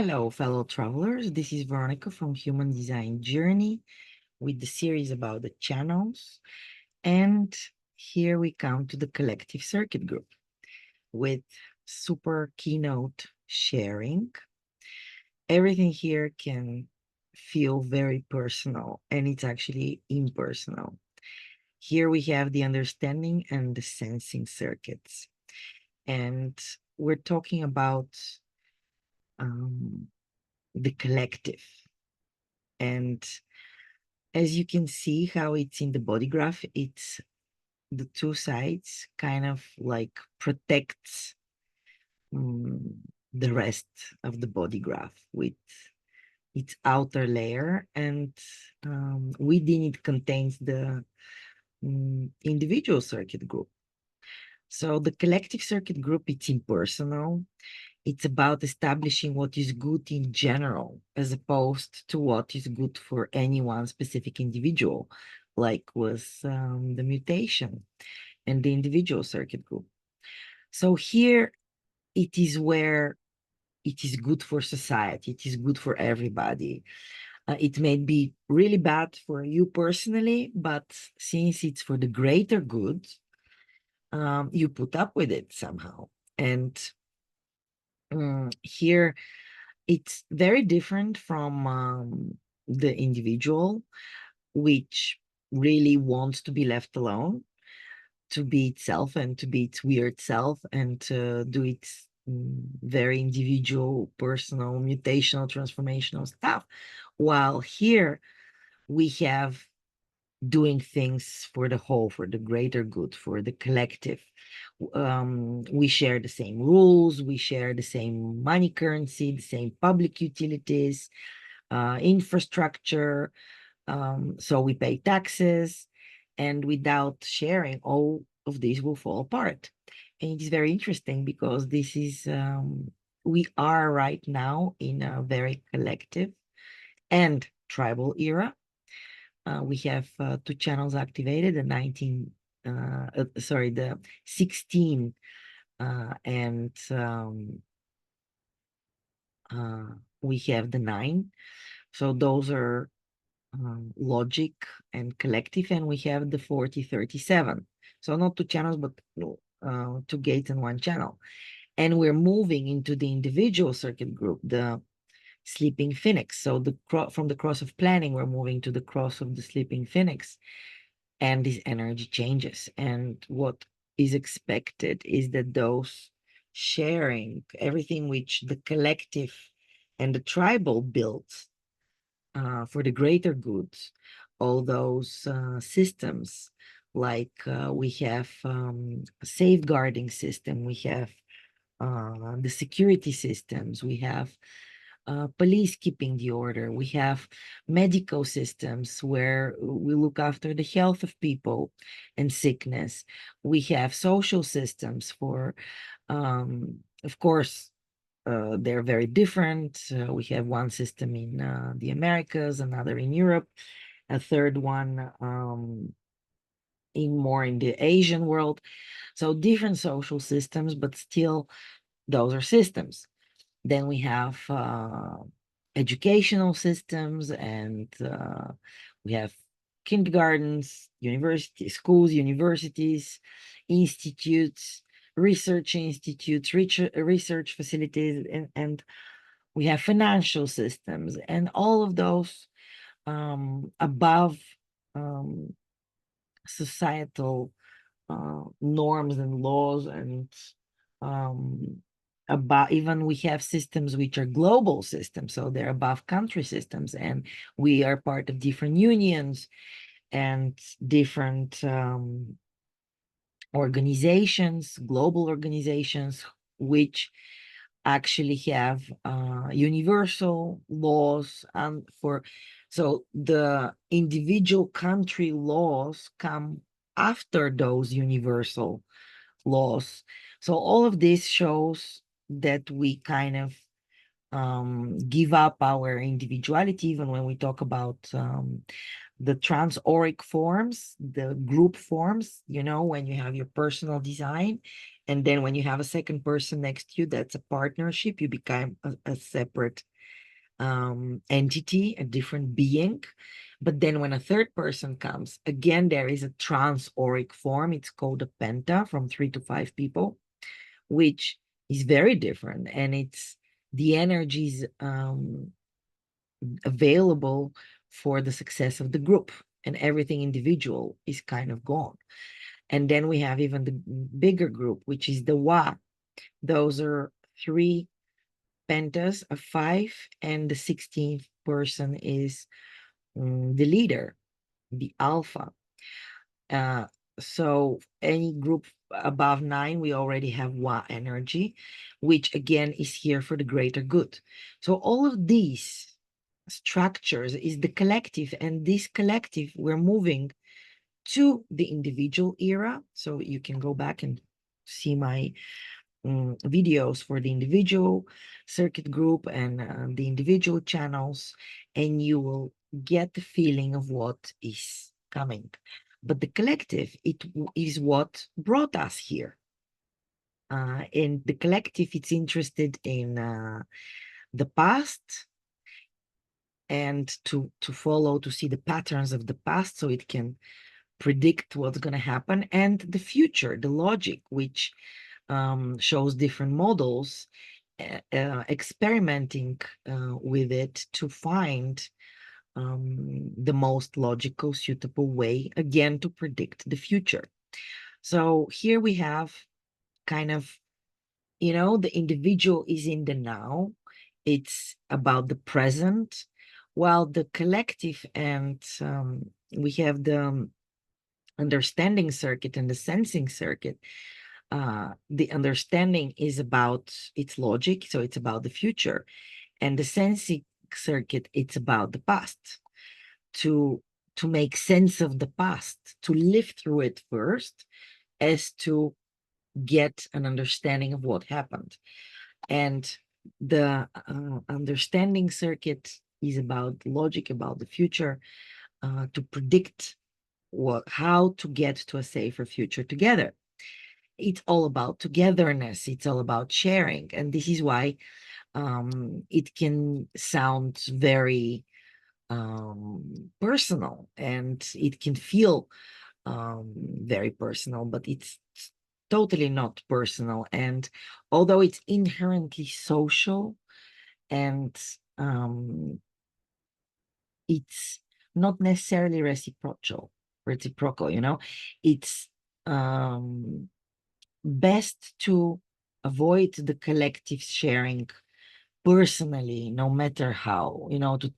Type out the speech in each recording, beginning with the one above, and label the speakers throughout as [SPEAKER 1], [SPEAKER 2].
[SPEAKER 1] Hello, fellow travelers. This is Veronica from Human Design Journey with the series about the channels. And here we come to the collective circuit group with super keynote sharing. Everything here can feel very personal, and it's actually impersonal. Here we have the understanding and the sensing circuits. And we're talking about um, the collective. And as you can see how it's in the body graph, it's the two sides kind of like protects the rest of the body graph with its outer layer, and within it contains the individual circuit group. So the collective circuit group, it's impersonal. It's about establishing what is good in general, as opposed to what is good for any one specific individual, like was the mutation and the individual circuit group. So here it is where it is good for society, it is good for everybody. It may be really bad for you personally, but since it's for the greater good, you put up with it somehow. And here it's very different from the individual, which really wants to be left alone, to be itself and to be its weird self and to do its very individual, personal, mutational, transformational stuff. While here we have doing things for the whole, for the greater good, for the collective. We share the same rules, we share the same money currency, the same public utilities, infrastructure. So we pay taxes, and without sharing, all of these will fall apart. And it is very interesting because this is, we are right now in a very collective and tribal era. We have two channels activated, the 16 and we have the 9. So those are logic and collective, and we have the 4037. So not two channels, but two gates and one channel. And we're moving into the individual circuit group, the sleeping phoenix. So from the cross of planning, we're moving to the cross of the sleeping phoenix, and this energy changes. And what is expected is that those sharing everything which the collective and the tribal built for the greater good, all those systems, like we have a safeguarding system, we have the security systems, we have police keeping the order, we have medical systems where we look after the health of people and sickness, we have social systems for, of course, they're very different. We have one system in the Americas, another in Europe, a third one in the Asian world. So different social systems, but still those are systems. Then we have educational systems, and we have kindergartens, schools, universities, institutes, research institutes, research facilities, and we have financial systems, and all of those above um, societal norms and laws, and about, even we have systems which are global systems, so they're above country systems, and we are part of different unions and different organizations, global organizations, which actually have universal laws. And so the individual country laws come after those universal laws. So all of this shows that we kind of give up our individuality, even when we talk about the transauric forms, the group forms, when you have your personal design And then when you have a second person next to you, that's a partnership. You become a separate entity, a different being. But then when a third person comes, again, there is a trans-auric form. It's called a penta from 3 to 5 people, which is very different. And it's the energies available for the success of the group, and everything individual is kind of gone. And then we have even the bigger group, which is the Wa. Those are 3 pentas of 5, and the 16th person is the leader, the alpha. So any group above 9, we already have Wa energy, which again is here for the greater good. So all of these structures is the collective, and this collective, we're moving to the individual era. So you can go back and see my videos for the individual circuit group and the individual channels, and you will get the feeling of what is coming. But the collective, it is what brought us here. And the collective, it's interested in the past, and to follow, to see the patterns of the past so it can predict what's going to happen, and the future, the logic, which shows different models, experimenting with it to find the most logical, suitable way, again, to predict the future. So here we have kind of, the individual is in the now. It's about the present, while the collective and we have the understanding circuit and the sensing circuit. The understanding is about its logic, so it's about the future, and the sensing circuit, it's about the past. To make sense of the past, to live through it first, as to get an understanding of what happened. And the understanding circuit is about logic, about the future, to predict how to get to a safer future together. It's all about togetherness. It's all about sharing. And this is why it can sound very personal, and it can feel very personal, but it's totally not personal. And although it's inherently social, and it's not necessarily reciprocal, it's best to avoid the collective sharing personally, no matter how, to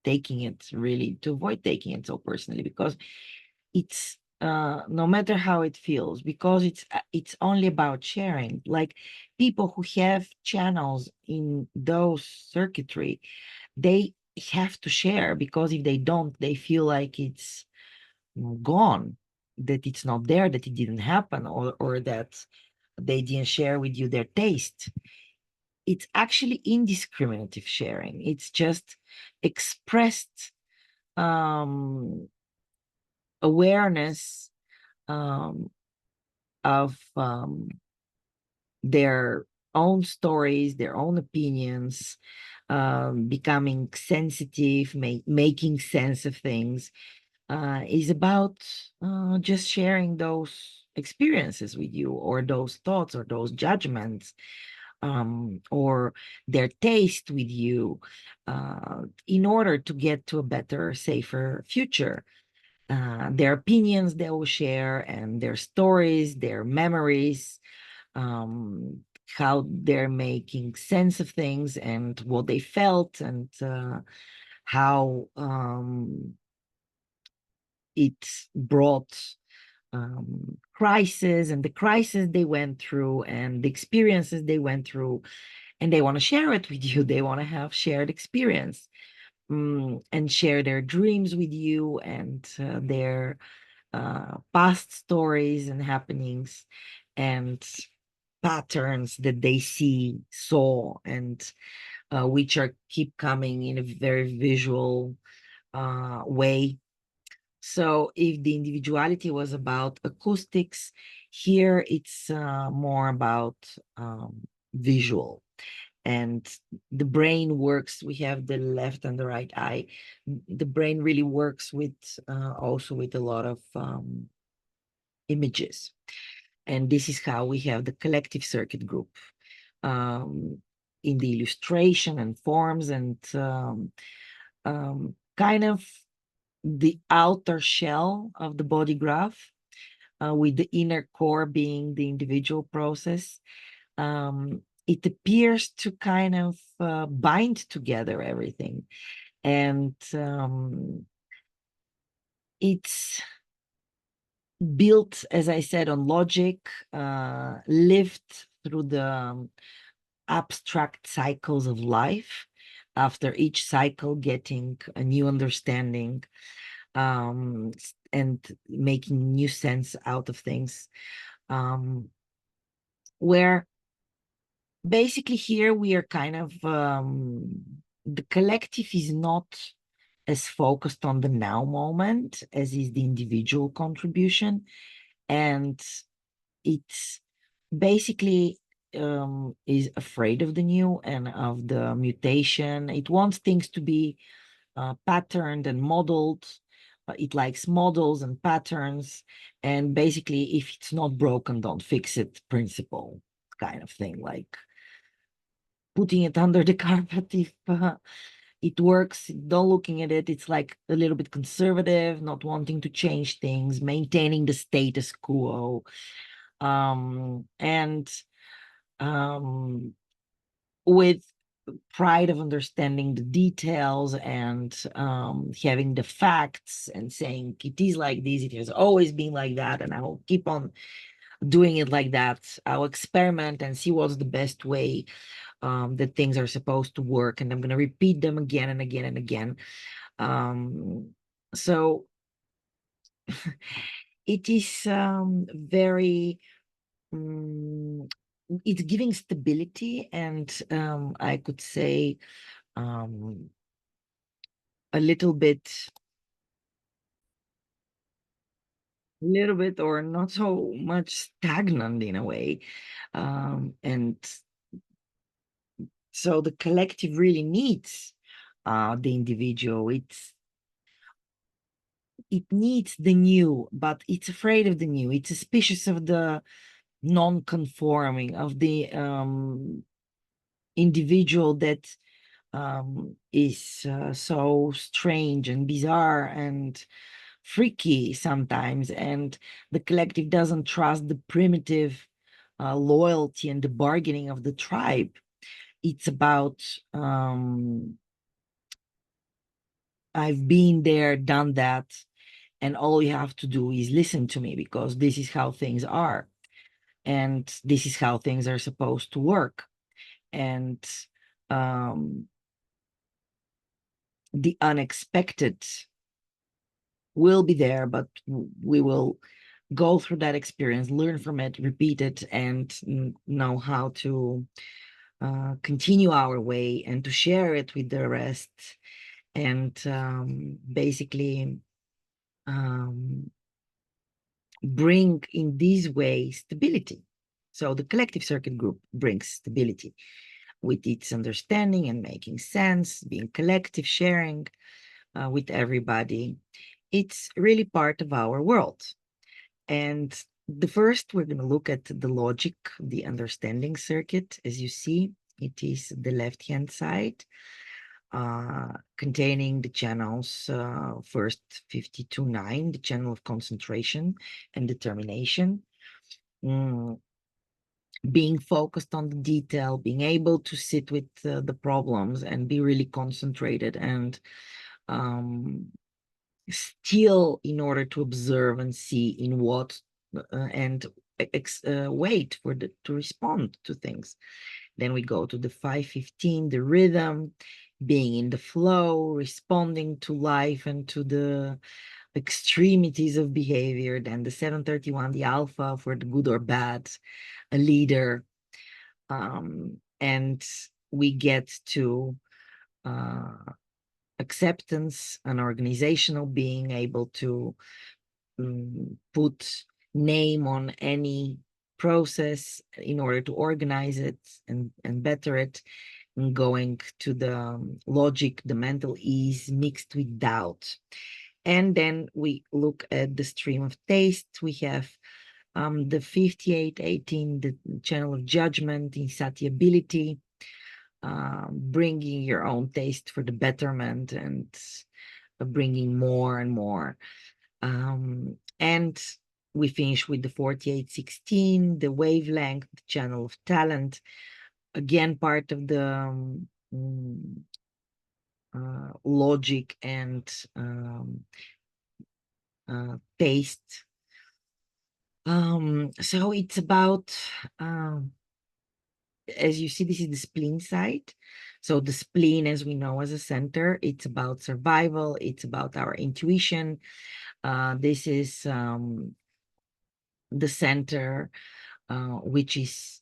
[SPEAKER 1] taking it really, to avoid taking it so personally, because it's no matter how it feels, because it's only about sharing. Like people who have channels in those circuitry, they have to share, because if they don't, they feel like it's gone, that it's not there, that it didn't happen, or that they didn't share with you their taste. It's actually indiscriminative sharing. It's just expressed awareness of their own stories, their own opinions, becoming sensitive, making sense of things, is about just sharing those experiences with you, or those thoughts, or those judgments, or their taste with you, in order to get to a better, safer future. Their opinions they will share, and their stories, their memories, how they're making sense of things, and what they felt, and how it brought crisis, and the crisis they went through, and the experiences they went through, and they want to share it with you. They want to have shared experience, and share their dreams with you, and their past stories and happenings, and patterns that they saw, and which are keep coming in a very visual way. So if the individuality was about acoustics, Here it's more about visual, and the brain works. We have the left and the right eye. The brain really works with also with a lot of images, and this is how we have the collective circuit group in the illustration and forms, and kind of the outer shell of the body graph, with the inner core being the individual process. It appears to kind of bind together everything, and it's built, as I said, on logic, lived through the abstract cycles of life, after each cycle getting a new understanding, and making new sense out of things, where basically here we are kind of the collective is not as focused on the now moment as is the individual contribution, and it's basically is afraid of the new and of the mutation. It wants things to be patterned and modeled. It likes models and patterns, and basically if it's not broken, don't fix it principle kind of thing, like putting it under the carpet if it works. Don't looking at it. It's like a little bit conservative, not wanting to change things, maintaining the status quo, and with pride of understanding the details, and having the facts and saying it is like this, it has always been like that, and I will keep on doing it like that. I'll experiment and see what's the best way that things are supposed to work, and I'm going to repeat them again and again and again. So it is very it's giving stability, and I could say a little bit or not so much stagnant in a way, and so the collective really needs the individual. It needs the new, but it's afraid of the new. It's suspicious of the non-conforming, of the individual that is so strange and bizarre and freaky sometimes, and the collective doesn't trust the primitive loyalty and the bargaining of the tribe. It's about I've been there, done that, and all you have to do is listen to me, because this is how things are, and this is how things are supposed to work. And the unexpected will be there, but we will go through that experience, learn from it, repeat it, and know how to continue our way and to share it with the rest, and basically bring in this way stability. So the collective circuit group brings stability with its understanding and making sense, being collective, sharing with everybody. It's really part of our world. And the first, we're going to look at the logic, the understanding circuit. As you see, it is the left-hand side, containing the channels, first 52-9, the channel of concentration and determination. Being focused on the detail, being able to sit with the problems and be really concentrated, and still in order to observe and see in what and wait for to respond to things. Then we go to the 515, the rhythm, being in the flow, responding to life and to the extremities of behavior. Then the 731, the alpha, for the good or bad, a leader. And we get to acceptance, an organizational being able to put name on any process in order to organize it and better it, and going to the logic, the mental ease mixed with doubt. And then we look at the stream of taste. We have the 5818, the channel of judgment, insatiability, bringing your own taste for the betterment and bringing more and more. And we finish with the 4816, the wavelength, the channel of talent, again, part of the logic and taste. So it's about, as you see, this is the spleen side. So the spleen, as we know, as a center, it's about survival. It's about our intuition. This is the center, which is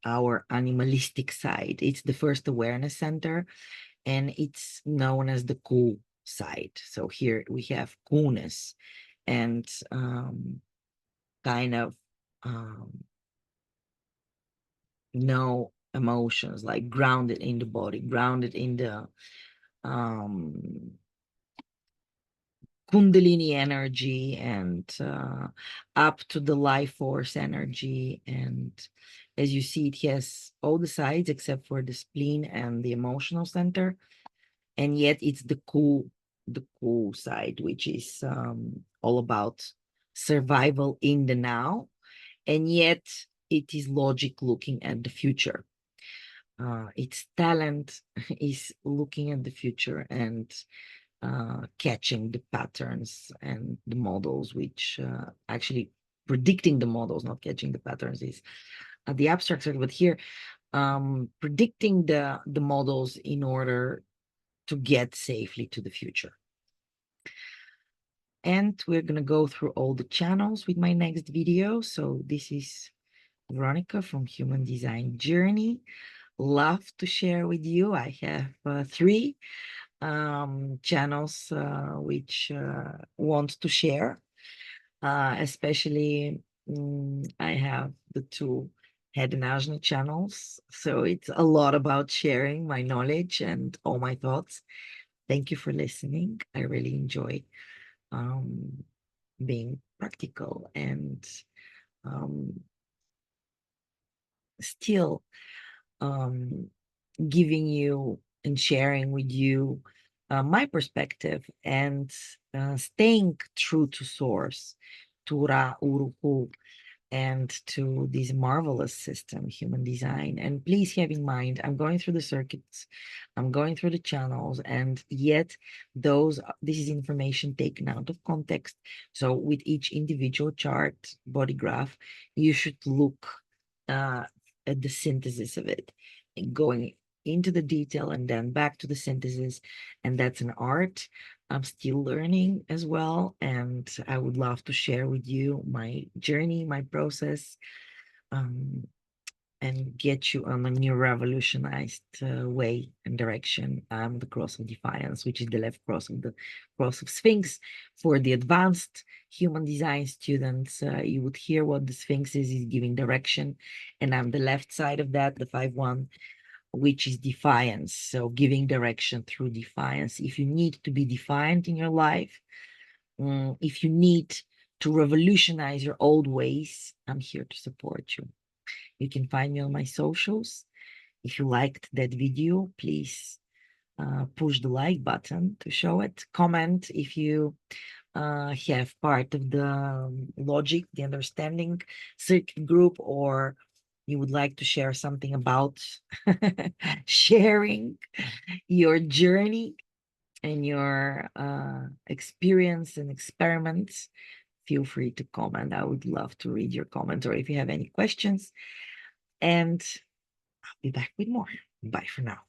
[SPEAKER 1] our animalistic side. It's the first awareness center, and it's known as the cool side. So here we have coolness and kind of no emotions, like grounded in the body, grounded in the Kundalini energy, and up to the life force energy. And as you see, it has all the sides except for the spleen and the emotional center. And yet it's the cool side, which is all about survival in the now. And yet it is logic looking at the future. Its talent is looking at the future and catching the patterns and the models, which actually predicting the models, not catching the patterns, is the abstract side. But here, predicting the models in order to get safely to the future. And we're going to go through all the channels with my next video. So this is Veronica from Human Design Journey. Love to share with you. I have 3 channels which want to share, especially I have the 2 head and ajna channels, so it's a lot about sharing my knowledge and all my thoughts. Thank you for listening. I really enjoy being practical and still giving you and sharing with you my perspective, and staying true to source, to Ra Uruhu, and to this marvelous system, human design. And please have in mind, I'm going through the circuits, I'm going through the channels, and yet this is information taken out of context. So with each individual chart, body graph, you should look at the synthesis of it, going into the detail and then back to the synthesis. And that's an art I'm still learning as well, and I would love to share with you my journey, my process, and get you on a new revolutionized way and direction. I'm the cross of defiance, which is the left cross of the cross of Sphinx. For the advanced human design students, you would hear what the Sphinx is giving direction, and I'm the left side of that, the 5-1, which is defiance. So giving direction through defiance. If you need to be defiant in your life, if you need to revolutionize your old ways, I'm here to support you. You can find me on my socials. If you liked that video, please push the like button to show it. Comment if you have part of the logic, the understanding circuit group, or you would like to share something about sharing your journey and your experience and experiments. Feel free to comment. I would love to read your comments, or if you have any questions. And I'll be back with more. Bye for now.